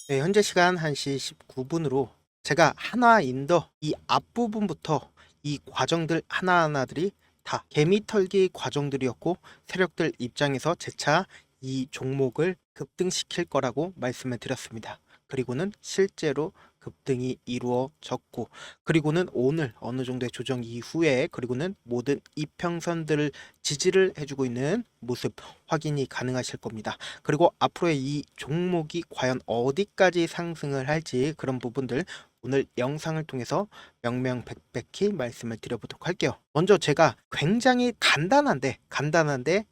네, 현재 시간 1시 19분으로 제가 한화인더 이 앞부분부터 이 과정들 하나하나들이 다 개미털기 과정들이었고, 세력들 입장에서 재차 이 종목을 급등시킬 거라고 말씀을 드렸습니다. 그리고는 실제로 급등이 이루어졌고, 그리고는 오늘 어느 정도의 조정 이후에 그리고는 모든 이평선들을 지지를 해주고 있는 모습 확인이 가능하실 겁니다. 그리고 앞으로의 이 종목이 과연 어디까지 상승을 할지, 그런 부분들 오늘 영상을 통해서 명명백백히 말씀을 드려보도록 할게요. 먼저 제가 굉장히 간단한데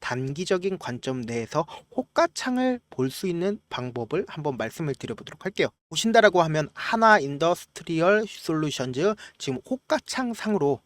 단기적인 관점 내에서 호가창을 볼 수 있는 방법을 한번 말씀을 드려보도록 할게요. 보신다라고 하면 하나 인더스트리얼 솔루션즈, 지금 호가창 상으로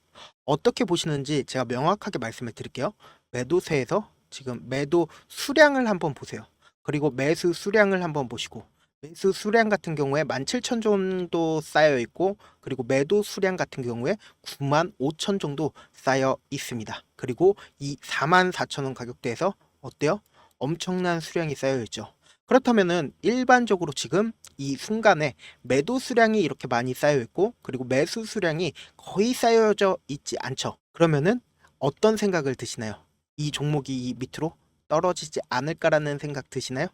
어떻게 보시는지 제가 명확하게 말씀을 드릴게요. 매도세에서 지금 매도 수량을 한번 보세요. 그리고 매수 수량을 한번 보시고, 매수 수량 같은 경우에 17,000 정도 쌓여 있고, 그리고 매도 수량 같은 경우에 95,000 정도 쌓여 있습니다. 그리고 이 44,000원 가격대에서 어때요? 엄청난 수량이 쌓여 있죠. 그렇다면은 일반적으로 지금 이 순간에 매도 수량이 이렇게 많이 쌓여 있고, 그리고 매수 수량이 거의 쌓여져 있지 않죠. 그러면은 어떤 생각을 드시나요? 이 종목이 이 밑으로 떨어지지 않을까라는 생각 드시나요?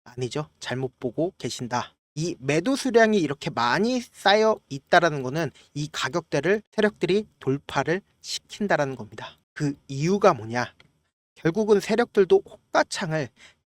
아니죠. 잘못 보고 계신다. 이 매도 수량이 이렇게 많이 쌓여 있다라는 거는 이 가격대를 세력들이 돌파를 시킨다라는 겁니다. 그 이유가 뭐냐? 결국은 세력들도 호가창을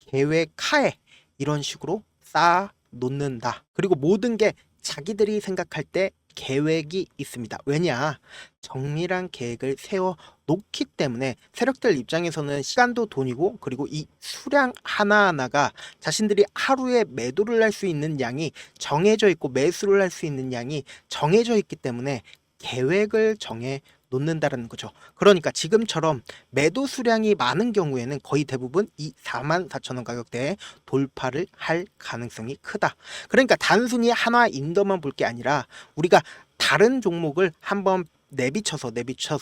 계획하에 이런 식으로 쌓아 놓는다. 그리고 모든 게 자기들이 생각할 때 계획이 있습니다. 왜냐? 정밀한 계획을 세워 놓기 때문에 세력들 입장에서는 시간도 돈이고, 그리고 이 수량 하나하나가 자신들이 하루에 매도를 할 수 있는 양이 정해져 있고, 매수를 할 수 있는 양이 정해져 있기 때문에 계획을 정해 놓는다라는 거죠. 그러니까 지금처럼 매도 수량이 많은 경우에는 거의 대부분 이 44,000원 가격대에 돌파를 할 가능성이 크다. 그러니까 단순히 하나 인더만 볼 게 아니라 우리가 다른 종목을 한번 내비쳐서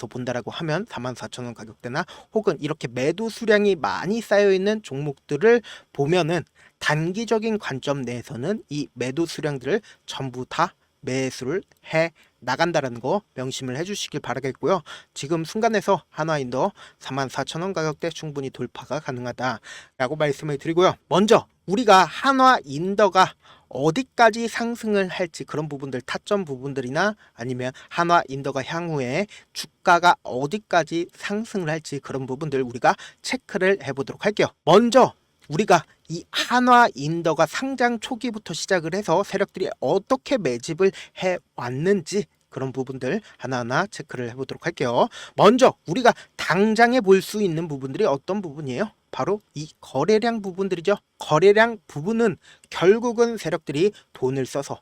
본다라고 하면 44,000원 가격대나 혹은 이렇게 매도 수량이 많이 쌓여 있는 종목들을 보면은 단기적인 관점 내에서는 이 매도 수량들을 전부 다 매수를 해 나간다라는 거 명심을 해주시길 바라겠고요. 지금 순간에서 한화인더 44,000원 가격대 충분히 돌파가 가능하다라고 말씀을 드리고요. 먼저 우리가 한화인더가 어디까지 상승을 할지, 그런 부분들, 타점 부분들이나 아니면 한화인더가 향후에 주가가 어디까지 상승을 할지, 그런 부분들 우리가 체크를 해보도록 할게요. 먼저 우리가 이 한화인더가 상장 초기부터 시작을 해서 세력들이 어떻게 매집을 해 왔는지, 그런 부분들 하나하나 체크를 해보도록 할게요. 먼저 우리가 당장에 볼 수 있는 부분들이 어떤 부분이에요? 바로 이 거래량 부분들이죠. 거래량 부분은 결국은 세력들이 돈을 써서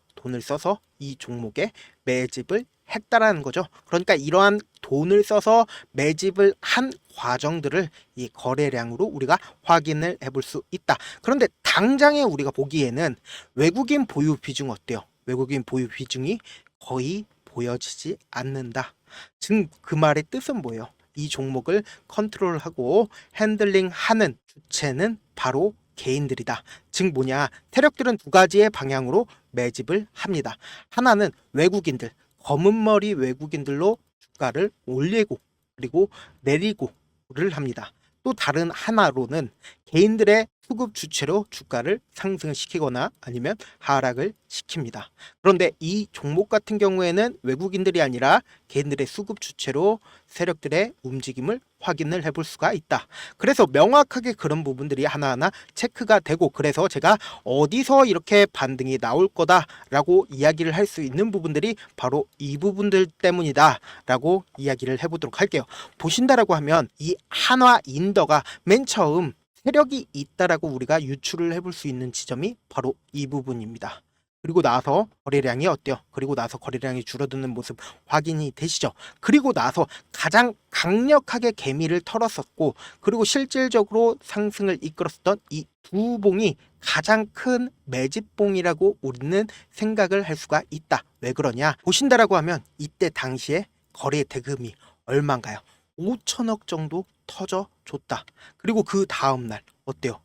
이 종목에 매집을 했다라는 거죠. 그러니까 이러한 돈을 써서 매집을 한 과정들을 이 거래량으로 우리가 확인을 해볼 수 있다. 그런데 당장에 우리가 보기에는 외국인 보유 비중 어때요? 외국인 보유 비중이 거의 보여지지 않는다. 즉 그 말의 뜻은 뭐예요? 이 종목을 컨트롤하고 핸들링하는 주체는 바로 개인들이다. 즉 뭐냐? 세력들은 두 가지의 방향으로 매집을 합니다. 하나는 외국인들, 검은 머리 외국인들로 주가를 올리고 그리고 내리고를 합니다. 또 다른 하나로는 개인들의 수급 주체로 주가를 상승시키거나 아니면 하락을 시킵니다. 그런데 이 종목 같은 경우에는 외국인들이 아니라 개인들의 수급 주체로 세력들의 움직임을 확인을 해볼 수가 있다. 그래서 명확하게 그런 부분들이 하나하나 체크가 되고, 그래서 제가 어디서 이렇게 반등이 나올 거다라고 이야기를 할 수 있는 부분들이 바로 이 부분들 때문이다 라고 이야기를 해보도록 할게요. 보신다라고 하면 이 한화인더가 맨 처음 세력이 있다라고 우리가 유추를 해볼 수 있는 지점이 바로 이 부분입니다. 그리고 나서 거래량이 어때요? 그리고 나서 거래량이 줄어드는 모습 확인이 되시죠? 그리고 나서 가장 강력하게 개미를 털었었고, 그리고 실질적으로 상승을 이끌었던 이 두 봉이 가장 큰 매집봉이라고 우리는 생각을 할 수가 있다. 왜 그러냐? 보신다라고 하면 이때 당시에 거래 대금이 얼마인가요? 5천억 정도 터져줬다. 그리고 그 다음날 어때요?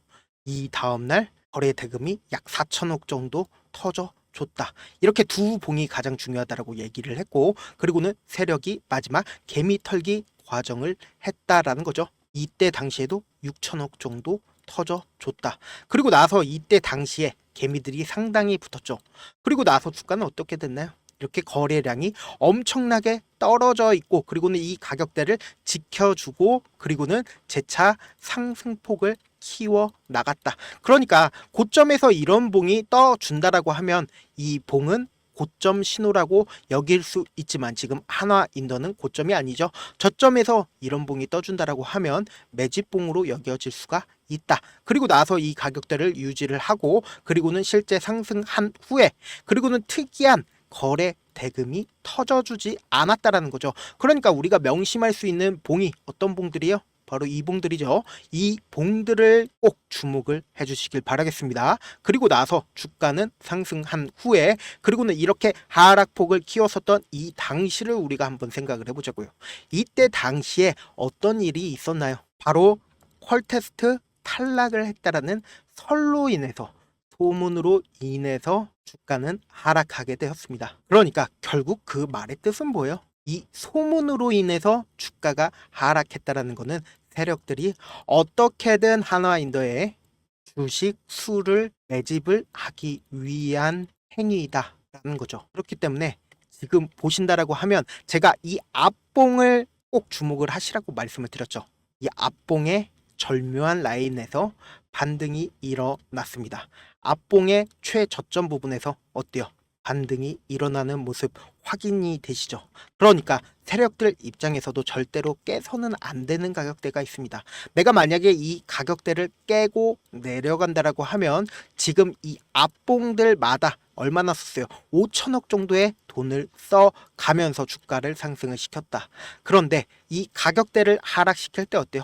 이 다음날 거래 대금이 약 4천억 정도 터져줬다. 이렇게 두 봉이 가장 중요하다라고 얘기를 했고, 그리고는 세력이 마지막 개미 털기 과정을 했다라는 거죠. 이때 당시에도 6천억 정도 터져줬다. 그리고 나서 이때 당시에 개미들이 상당히 붙었죠. 그리고 나서 주가는 어떻게 됐나요? 이렇게 거래량이 엄청나게 떨어져 있고, 그리고는 이 가격대를 지켜주고, 그리고는 재차 상승폭을 키워 나갔다. 그러니까 고점에서 이런 봉이 떠준다라고 하면 이 봉은 고점 신호라고 여길 수 있지만, 지금 한화인더는 고점이 아니죠. 저점에서 이런 봉이 떠준다라고 하면 매집봉으로 여겨질 수가 있다. 그리고 나서 이 가격대를 유지를 하고, 그리고는 실제 상승한 후에, 그리고는 특이한 거래 대금이 터져주지 않았다라는 거죠. 그러니까 우리가 명심할 수 있는 봉이 어떤 봉들이요? 바로 이 봉들이죠. 이 봉들을 꼭 주목을 해주시길 바라겠습니다. 그리고 나서 주가는 상승한 후에, 그리고는 이렇게 하락폭을 키웠었던 이 당시를 우리가 한번 생각을 해보자고요. 이때 당시에 어떤 일이 있었나요? 바로 퀄테스트 탈락을 했다라는 설로 인해서, 소문으로 인해서 주가는 하락하게 되었습니다. 그러니까 결국 그 말의 뜻은 뭐예요? 이 소문으로 인해서 주가가 하락했다라는 것은 세력들이 어떻게든 한화인더의 주식 수를 매집을 하기 위한 행위이다라는 거죠. 그렇기 때문에 지금 보신다라고 하면, 제가 이 앞봉을 꼭 주목을 하시라고 말씀을 드렸죠. 이 앞봉의 절묘한 라인에서 반등이 일어났습니다. 앞봉의 최저점 부분에서 어때요? 반등이 일어나는 모습 확인이 되시죠? 그러니까 세력들 입장에서도 절대로 깨서는 안 되는 가격대가 있습니다. 내가 만약에 이 가격대를 깨고 내려간다라고 하면, 지금 이 앞봉들마다 얼마나 썼어요? 5천억 정도의 돈을 써가면서 주가를 상승을 시켰다. 그런데 이 가격대를 하락시킬 때 어때요?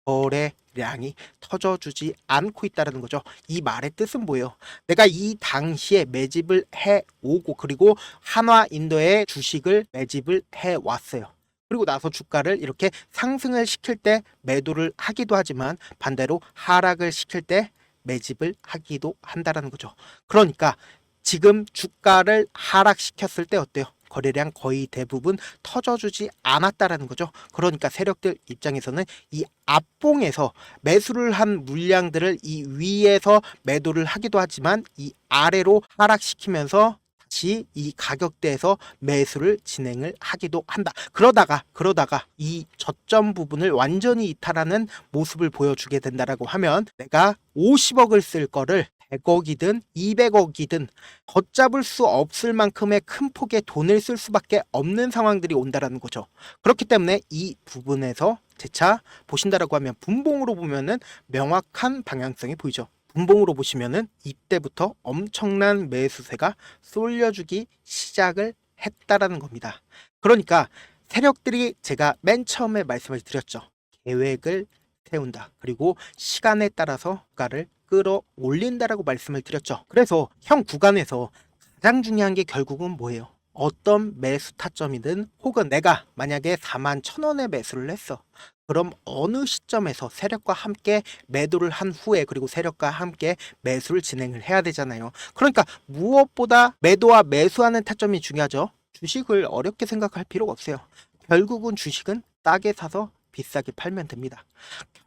거래량이 터져주지 않고 있다는 거죠. 이 말의 뜻은 뭐예요? 내가 이 당시에 매집을 해오고, 그리고 한화인더의 주식을 매집을 해왔어요. 그리고 나서 주가를 이렇게 상승을 시킬 때 매도를 하기도 하지만, 반대로 하락을 시킬 때 매집을 하기도 한다는 거죠. 그러니까 지금 주가를 하락시켰을 때 어때요? 거래량 거의 대부분 터져주지 않았다라는 거죠. 그러니까 세력들 입장에서는 이 앞봉에서 매수를 한 물량들을 이 위에서 매도를 하기도 하지만, 이 아래로 하락시키면서 다시 이 가격대에서 매수를 진행을 하기도 한다. 그러다가 이 저점 부분을 완전히 이탈하는 모습을 보여주게 된다라고 하면, 내가 50억을 쓸 거를 100억이든 200억이든 걷잡을 수 없을 만큼의 큰 폭의 돈을 쓸 수밖에 없는 상황들이 온다라는 거죠. 그렇기 때문에 이 부분에서 재차 보신다라고 하면, 분봉으로 보면은 명확한 방향성이 보이죠. 분봉으로 보시면은 이때부터 엄청난 매수세가 쏠려주기 시작을 했다라는 겁니다. 그러니까 세력들이, 제가 맨 처음에 말씀을 드렸죠. 계획을 세운다. 그리고 시간에 따라서 주가를 끌어올린다라고 말씀을 드렸죠. 그래서 형 구간에서 가장 중요한 게 결국은 뭐예요? 어떤 매수 타점이든, 혹은 내가 만약에 41,000원에 매수를 했어. 그럼 어느 시점에서 세력과 함께 매도를 한 후에, 그리고 세력과 함께 매수를 진행을 해야 되잖아요. 그러니까 무엇보다 매도와 매수하는 타점이 중요하죠. 주식을 어렵게 생각할 필요가 없어요. 결국은 주식은 싸게 사서 비싸게 팔면 됩니다.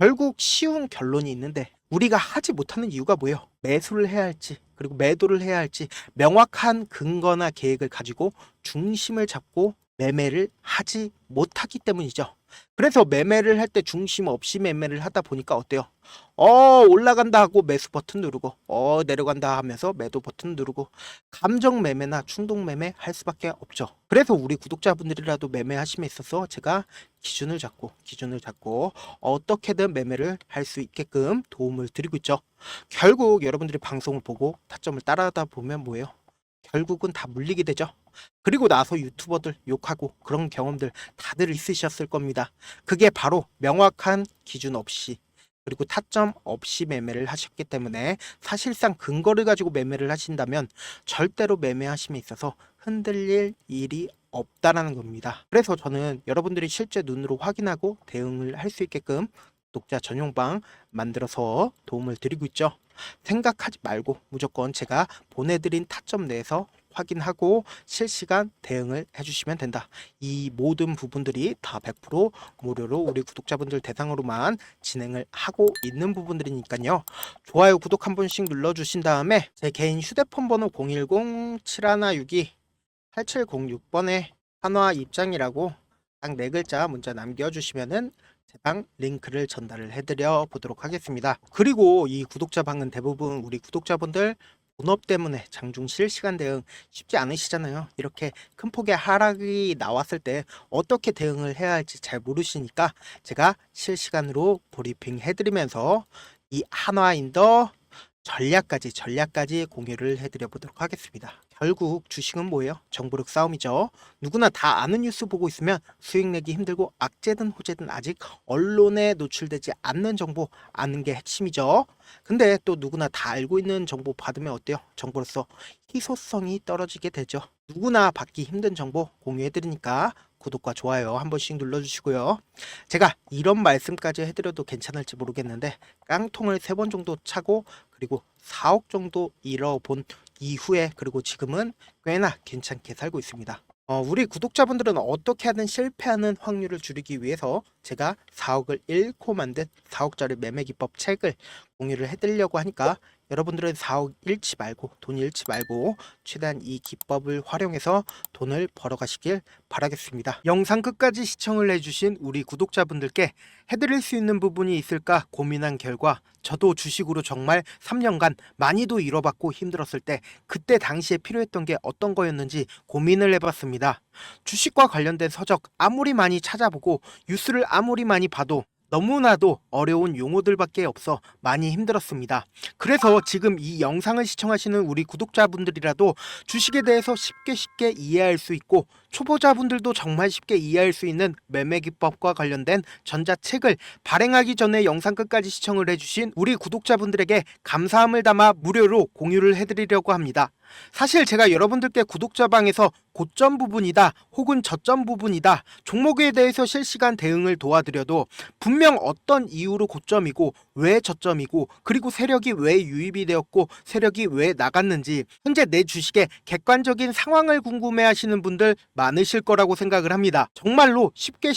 결국 쉬운 결론이 있는데, 우리가 하지 못하는 이유가 뭐예요? 매수를 해야 할지, 그리고 매도를 해야 할지 명확한 근거나 계획을 가지고 중심을 잡고 매매를 하지 못하기 때문이죠. 그래서 매매를 할 때 중심 없이 매매를 하다 보니까 어때요? 올라간다 하고 매수 버튼 누르고, 내려간다 하면서 매도 버튼 누르고, 감정 매매나 충동 매매 할 수밖에 없죠. 그래서 우리 구독자분들이라도 매매하심에 있어서 제가 기준을 잡고 어떻게든 매매를 할 수 있게끔 도움을 드리고 있죠. 결국 여러분들이 방송을 보고 타점을 따라하다 보면 뭐예요? 결국은 다 물리게 되죠. 그리고 나서 유튜버들 욕하고 그런 경험들 다들 있으셨을 겁니다. 그게 바로 명확한 기준 없이, 그리고 타점 없이 매매를 하셨기 때문에, 사실상 근거를 가지고 매매를 하신다면 절대로 매매하심에 있어서 흔들릴 일이 없다라는 겁니다. 그래서 저는 여러분들이 실제 눈으로 확인하고 대응을 할 수 있게끔 구독자 전용방 만들어서 도움을 드리고 있죠. 생각하지 말고 무조건 제가 보내드린 타점 내에서 확인하고 실시간 대응을 해주시면 된다. 이 모든 부분들이 다 100% 무료로 우리 구독자분들 대상으로만 진행을 하고 있는 부분들이니까요. 좋아요, 구독 한 번씩 눌러주신 다음에 제 개인 휴대폰 번호 010-7162-8706번에 한화 입장이라고 딱 4글자 문자 남겨주시면은 제 방 링크를 전달을 해드려 보도록 하겠습니다. 그리고 이 구독자 방은 대부분 우리 구독자분들 본업 때문에 장중 실시간 대응 쉽지 않으시잖아요. 이렇게 큰 폭의 하락이 나왔을 때 어떻게 대응을 해야 할지 잘 모르시니까 제가 실시간으로 브리핑 해드리면서 이 한화인더 전략까지 공유를 해드려 보도록 하겠습니다. 결국 주식은 뭐예요? 정보력 싸움이죠. 누구나 다 아는 뉴스 보고 있으면 수익 내기 힘들고 악재든 호재든 아직 언론에 노출되지 않는 정보 아는 게 핵심이죠. 근데 또 누구나 다 알고 있는 정보 받으면 어때요? 정보로서 희소성이 떨어지게 되죠. 누구나 받기 힘든 정보 공유해드리니까 구독과 좋아요 한 번씩 눌러주시고요. 제가 이런 말씀까지 해드려도 괜찮을지 모르겠는데 깡통을 3번 정도 차고 그리고 4억 정도 잃어본 이후에 그리고 지금은 꽤나 괜찮게 살고 있습니다. 우리 구독자분들은 어떻게 하든 실패하는 확률을 줄이기 위해서 제가 4억을 잃고 만든 4억짜리 매매 기법 책을 공유를 해드리려고 하니까 여러분들은 4억 잃지 말고 돈 잃지 말고 최대한 이 기법을 활용해서 돈을 벌어가시길 바라겠습니다. 영상 끝까지 시청을 해주신 우리 구독자분들께 해드릴 수 있는 부분이 있을까 고민한 결과 저도 주식으로 정말 3년간 많이도 잃어봤고 힘들었을 때 그때 당시에 필요했던 게 어떤 거였는지 고민을 해봤습니다. 주식과 관련된 서적 아무리 많이 찾아보고 뉴스를 아무리 많이 봐도 너무나도 어려운 용어들밖에 없어 많이 힘들었습니다. 그래서 지금 이 영상을 시청하시는 우리 구독자분들이라도 주식에 대해서 쉽게 이해할 수 있고 초보자분들도 정말 쉽게 이해할 수 있는 매매 기법과 관련된 전자책을 발행하기 전에 영상 끝까지 시청을 해주신 우리 구독자분들에게 감사함을 담아 무료로 공유를 해드리려고 합니다. 사실 제가 여러분들께 구독자방에서 고점 부분이다 혹은 저점 부분이다 종목에 대해서 실시간 대응을 도와드려도 분명 어떤 이유로 고점이고 왜 저점이고 그리고 세력이 왜 유입이 되었고 세력이 왜 나갔는지 현재 내 주식의 객관적인 상황을 궁금해 하시는 분들 많으실 거라고 생각을 합니다. 정말로 쉽게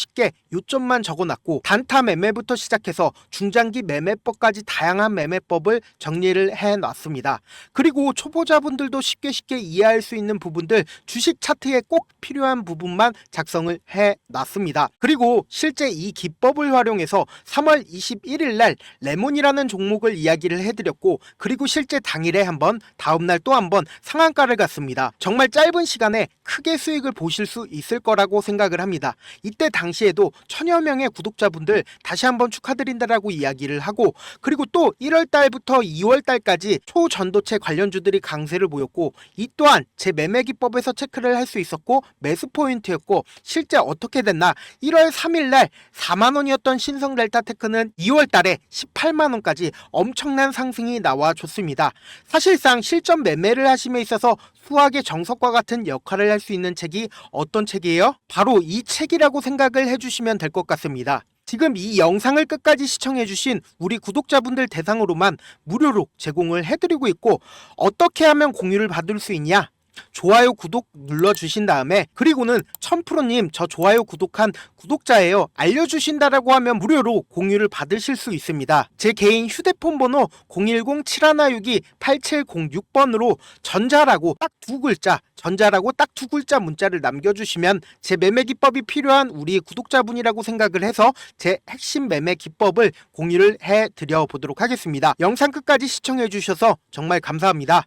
요점만 적어놨고 단타 매매부터 시작해서 중장기 매매법까지 다양한 매매법을 정리를 해놨습니다. 그리고 초보자분들도 쉽게 이해할 수 있는 부분들 주식 차트에 꼭 필요한 부분만 작성을 해놨습니다. 그리고 실제 이 기법을 활용해서 3월 21일 날 레몬이라는 종목을 이야기를 해드렸고 그리고 실제 당일에 한번 다음날 또 한번 상한가를 갔습니다. 정말 짧은 시간에 크게 수익을 보실 수 있을 거라고 생각을 합니다. 이때 당시에도 1000여 명의 구독자분들 다시 한번 축하드린다라고 이야기를 하고 그리고 또 1월 달부터 2월 달까지 초전도체 관련주들이 강세를 보였고 이 또한 제 매매 기법에서 체크를 할 수 있었고 매수 포인트였고 실제 어떻게 됐나 1월 3일 날 4만원이었던 신성 델타테크는 2월 달에 18만원까지 엄청난 상승이 나와줬습니다. 사실상 실전 매매를 하심에 있어서 수학의 정석과 같은 역할을 할 수 있는 책이 어떤 책이에요? 바로 이 책이라고 생각을 해주시면 될 것 같습니다. 지금 이 영상을 끝까지 시청해주신 우리 구독자분들 대상으로만 무료로 제공을 해드리고 있고 어떻게 하면 공유를 받을 수 있냐? 좋아요 구독 눌러주신 다음에 그리고는 1000%님 저 좋아요 구독한 구독자예요 알려주신다라고 하면 무료로 공유를 받으실 수 있습니다. 제 개인 휴대폰 번호 010-7162-8706번으로 전자라고 딱 2글자 전자라고 딱 2글자 문자를 남겨주시면 제 매매 기법이 필요한 우리 구독자분이라고 생각을 해서 제 핵심 매매 기법을 공유를 해드려 보도록 하겠습니다. 영상 끝까지 시청해 주셔서 정말 감사합니다.